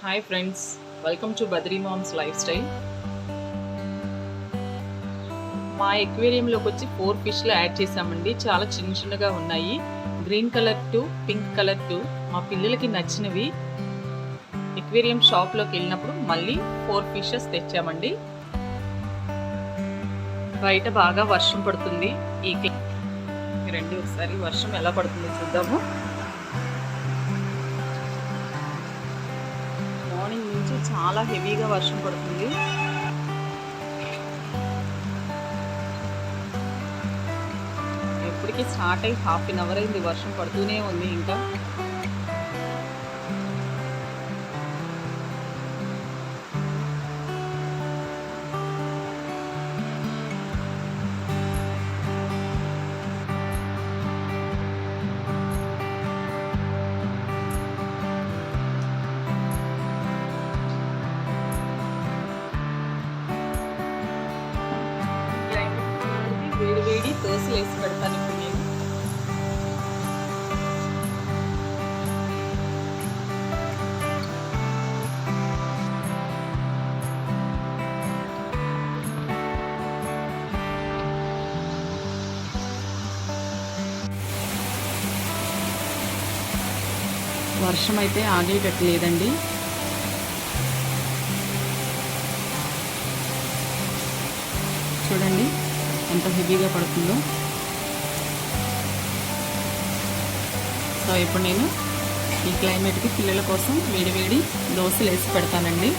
Hi friends, welcome to Badri Moms Lifestyle. మా ఎక్వేరియంలోకి వచ్చి 4 ఫిష్లు యాడ్ చేసామండి. చాలా చిన్న చిన్నగా ఉన్నాయి. Green colour 2, pink colour 2. మా పిల్లలకి నచ్చినవి. ఎక్వేరియం షాప్లోకి వెళ్ళినప్పుడు మళ్ళీ 4 ఫిషెస్ తెచ్చామండి. బయట బాగా వర్షం పడుతుంది. రండి ఒకసారి వర్షం ఎలా పడుతుందో చూద్దాము. మార్నింగ్ నుంచి చాలా హెవీగా వర్షం పడుతుంది. ఎప్పటికీ స్టార్ట్ అయ్యి ½ అన్ అవర్ అయింది, వర్షం పడుతూనే ఉంది. ఇంకా వేడి వేడి దోశలు వేసి పెడతాను ఇప్పుడు నేను. వర్షం అయితే ఆగేటట్టు లేదండి. చూడండి ఎంత హెవీగా పడుతుందో. సో ఇప్పుడు నేను ఈ క్లైమేట్కి పిల్లల కోసం వేడి వేడి దోశలు వేసి పెడతానండి.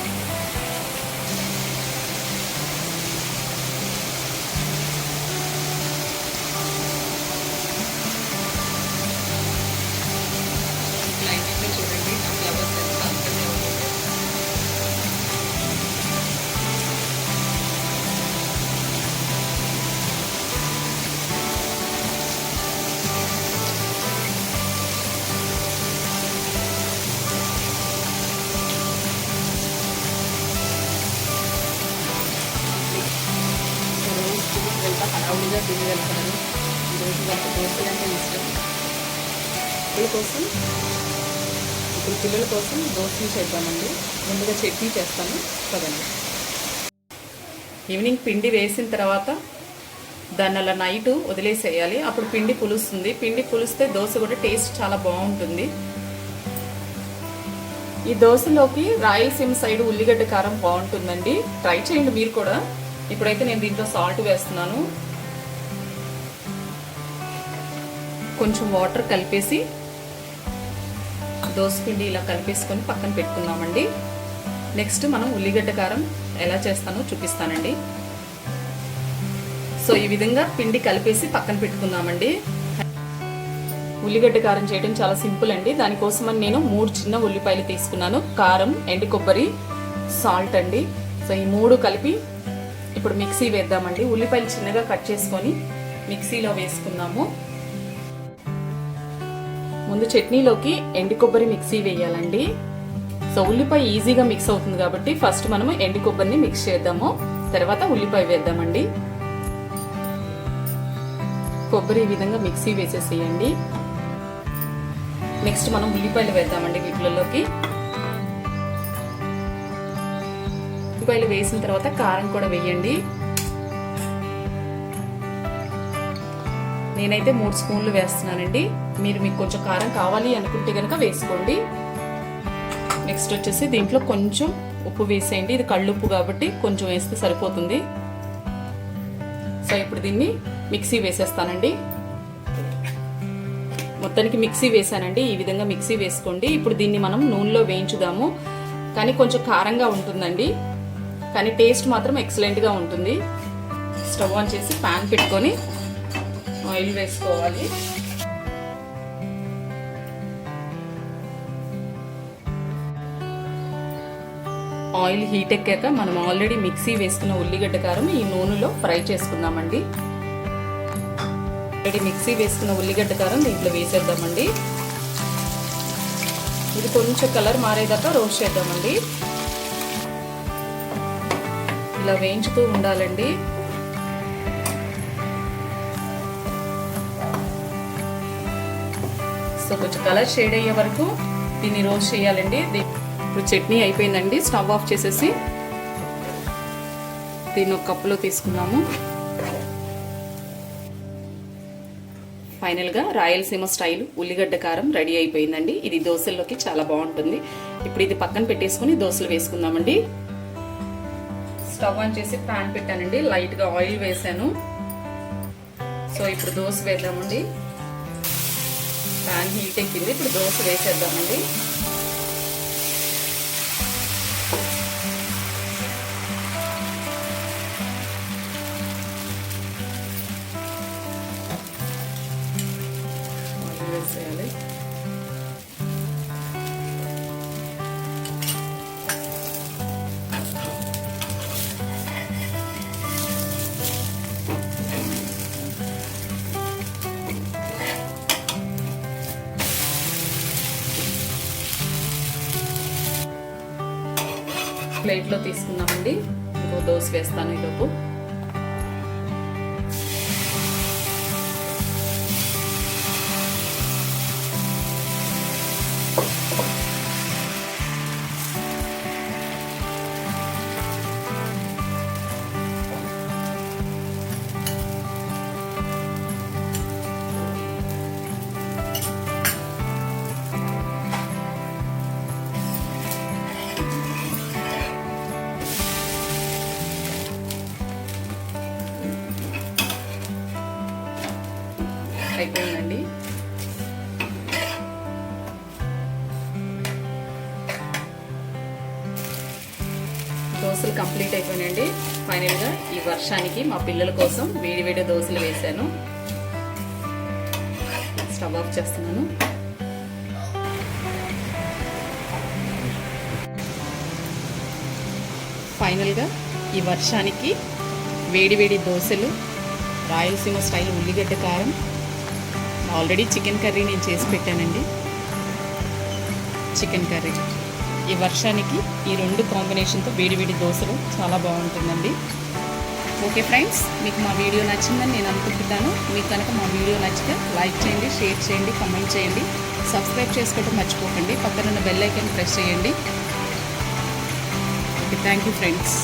క్లైమేట్లో చూడండి నా ఫ్లవర్స్ ఎంత అందంగా ఉన్నాయి. హడావుడిగా తిని వెళ్తాను. ఈరోజు వాళ్ళకి దోశలు అంటే ఇష్టం. పిల్లల కోసం దోశలు చేద్దామండి. ముందుగా చట్నీ చేస్తాను కదండి. ఈవినింగ్ పిండి వేసిన తర్వాత దాన్ని అలా నైట్ వదిలేసేయాలి. అప్పుడు పిండి పులుస్తుంది. పిండి పులిస్తే దోశ కూడా టేస్ట్ చాలా బాగుంటుంది. ఈ దోశలోకి రాయలసీమ సైడ్ ఉల్లిగడ్డ కారం బాగుంటుందండి. ట్రై చేయండి మీరు కూడా. ఇప్పుడైతే నేను దీంట్లో సాల్ట్ వేస్తున్నాను. కొంచెం వాటర్ కలిపేసి దోసపిండి ఇలా కలిపేసుకొని పక్కన పెట్టుకుందామండి. నెక్స్ట్ మనం ఉల్లిగడ్డ కారం ఎలా చేస్తానో చూపిస్తానండి. సో ఈ విధంగా పిండి కలిపేసి పక్కన పెట్టుకుందామండి. ఉల్లిగడ్డ కారం చేయడం చాలా సింపుల్ అండి. దానికోసమని నేను 3 చిన్న ఉల్లిపాయలు తీసుకున్నాను. కారం, ఎండు కొబ్బరి, సాల్ట్ అండి. సో ఈ 3 కలిపి ఇప్పుడు మిక్సీ వేద్దామండి. ఉల్లిపాయలు చిన్నగా కట్ చేసుకొని మిక్సీలో వేసుకుందాము. ముందు చట్నీలోకి ఎండు కొబ్బరి మిక్సీ వేయాలండి. సో ఉల్లిపాయ ఈజీగా మిక్స్ అవుతుంది కాబట్టి ఫస్ట్ మనము ఎండు కొబ్బరిని మిక్స్ చేద్దాము. తర్వాత ఉల్లిపాయ వేద్దామండి. కొబ్బరి ఈ విధంగా మిక్సీ వేసేసేయండి. నెక్స్ట్ మనం ఉల్లిపాయలు వేద్దామండి వీటిలోకి. ఉల్లిపాయలు వేసిన తర్వాత కారం కూడా వేయండి. నేనైతే 3 స్పూన్లు వేస్తున్నానండి. మీకు కొంచెం కారం కావాలి అనుకుంటే కనుక వేసుకోండి. నెక్స్ట్ వచ్చేసి దీంట్లో కొంచెం ఉప్పు వేసేయండి. ఇది కళ్ళుప్పు కాబట్టి కొంచెం వేస్తే సరిపోతుంది. సో ఇప్పుడు దీన్ని మిక్సీ వేసేస్తానండి. మొత్తానికి మిక్సీ వేసానండి. ఈ విధంగా మిక్సీ వేసుకోండి. ఇప్పుడు దీన్ని మనం నూనెలో వేయించుదాము. కానీ కొంచెం కారంగా ఉంటుందండి, కానీ టేస్ట్ మాత్రం ఎక్సలెంట్గా ఉంటుంది. స్టవ్ ఆన్ చేసి ప్యాన్ పెట్టుకొని ఆయిల్ వేసుకోవాలి. ఆయిల్ హీట్ ఎక్కాక మనం ఆల్రెడీ మిక్సీ వేసుకున్న ఉల్లిగడ్డ కారం ఈ నూనెలో ఫ్రై చేసుకుందామండి. ఆల్రెడీ మిక్సీ వేసుకున్న ఉల్లిగడ్డ కారం దీంట్లో వేసేద్దామండి. ఇది కొంచెం కలర్ మారేదాకా రోస్ట్ చేద్దామండి. ఇలా వేయించుతూ ఉండాలండి. సో కొంచెం కలర్ షేడ్ అయ్యే వరకు దీన్ని రోస్ట్ చేయాలండి. ఇప్పుడు చట్నీ అయిపోయిందండి. స్టవ్ ఆఫ్ చేసేసి దీన్ని ఒక కప్పులో తీసుకున్నాము. ఫైనల్గా రాయలసీమ స్టైల్ ఉల్లిగడ్డ కారం రెడీ అయిపోయిందండి. ఇది దోశల్లోకి చాలా బాగుంటుంది. ఇప్పుడు ఇది పక్కన పెట్టేసుకుని దోశలు వేసుకుందామండి. స్టవ్ ఆన్ చేసి ప్యాన్ పెట్టానండి. లైట్గా ఆయిల్ వేసాను. సో ఇప్పుడు దోశ వేద్దామండి. ప్యాన్ హీట్ ఎక్కింది. ఇప్పుడు దోశ వేసేద్దామండి. వేసేయాలి. ప్లేట్లో తీసుకున్నామండి. ఇంకో దోశ వేస్తాను ఈలోపు. అయిపోయిందండి. దోశలు కంప్లీట్ అయిపోయినాయండి. ఫైనల్గా ఈ వర్షానికి మా పిల్లల కోసం వేడి వేడి దోశలు వేసాను. స్టవ్ ఆఫ్ చేస్తున్నాను. ఫైనల్గా ఈ వర్షానికి వేడి వేడి దోశలు, రాయలసీమ స్టైల్ ఉల్లిగడ్డ కారం, ఆల్రెడీ చికెన్ కర్రీ నేను చేసి పెట్టానండి. చికెన్ కర్రీ ఈ వర్షానికి ఈ రెండు కాంబినేషన్తో వేడి వేడి దోశలు చాలా బాగుంటుందండి. ఓకే ఫ్రెండ్స్, మీకు మా వీడియో నచ్చిందని నేను అనుకుంటున్నాను. మీకు కనుక మా వీడియో నచ్చితే లైక్ చేయండి, షేర్ చేయండి, కామెంట్ చేయండి, సబ్స్క్రైబ్ చేసుకోవడం మర్చిపోకండి. పక్కనున్న బెల్ ఐకాన్ ప్రెస్ చేయండి. Okay, thank you friends.